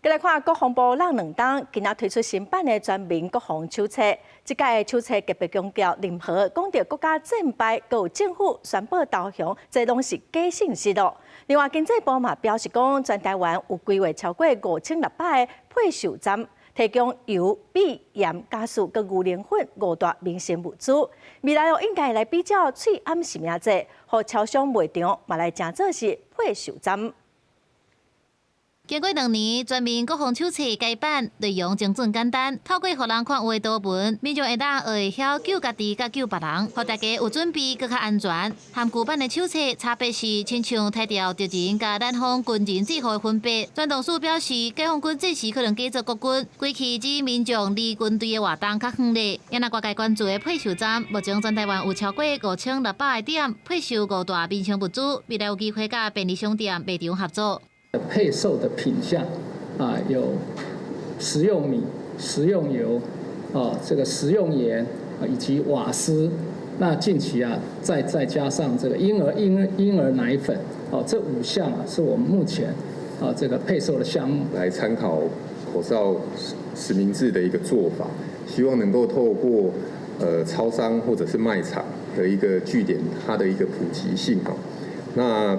再来看国防部让两党今仔推出新版的全民国防手册，这届的手册特别强调任何讲到国家战败，有政府宣布投降，这拢是假信息咯。另外，经济部嘛表示讲，全台湾有规划超过5600个配售站，提供油、米、盐、加速跟牛奶粉5大民生物资。未来应该来比较翠暗是名者，和超商卖场嘛来正做是配售站。 经过2年，全民国防手册改版，内容精准简单，透过互人看有的图文，民众会当学会晓救家己、甲救别人，互大家有准备、更较安全。和旧版的手册差别是，亲像拆掉敌人甲咱方军人制服的分别。专动署表示，解放军这时可能继续国军，归期指民众离军队的活动较远咧。也若外界关注的配售站，目前全台湾有超过5600个点配售5大民生物资，未来有机会甲便利商店卖场合作。 配售的品项有食用米、食用油、这个食用盐以及瓦斯。那近期再加上这个婴儿奶粉这5项是我们目前这个配售的项目。来参考口罩实名制的一个做法，希望能够透过超商或者是卖场的一个据点，它的一个普及性那。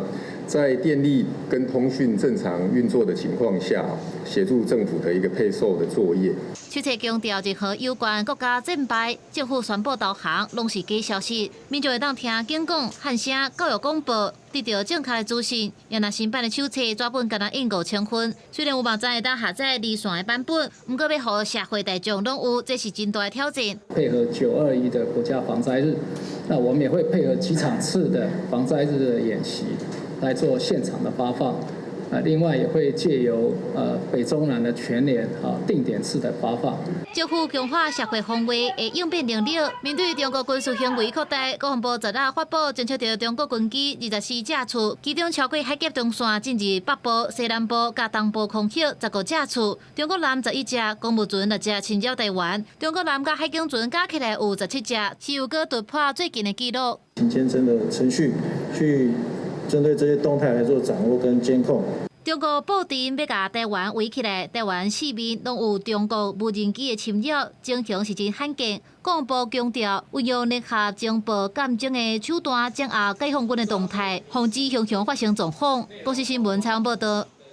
在电力跟通讯正常运作的情况下，协助政府的一个配售的作业。手册强调，任何有关国家战败、政府宣布投降，拢是假消息。民众会当听警广、喊声、教育广播，得到正确的资讯。也若新版的手册专本敢若印5000份，虽然有网站会当下载离线的版本，不过要互社会大众拢有，这是真大的挑战。配合921的国家防灾日，那我们也会配合几场次的防灾日的演习。 来做现场的发放，另外也会借由北中南的全联定点式的发放。政府强化社会防卫的应变能力，面对中国军事行为扩大，国防部昨日发布侦测到中国军机24架次，其中超过海峡中线进入北部、西南部、甲东部空域15架次，中国艦11架，公务船6架侵扰台湾，中国艦甲海警船加起来有17架，是有过突破最近的纪录。形成的程序去。 针对这些动态来做掌握跟监控。中国布阵要甲台湾围起来，台湾4面拢有中国无人机的侵扰，情形是真罕见。国防部强调，运用联合情报监侦的手段，掌握解放军的动态，防止雄雄发生状况。都市新闻采访报道。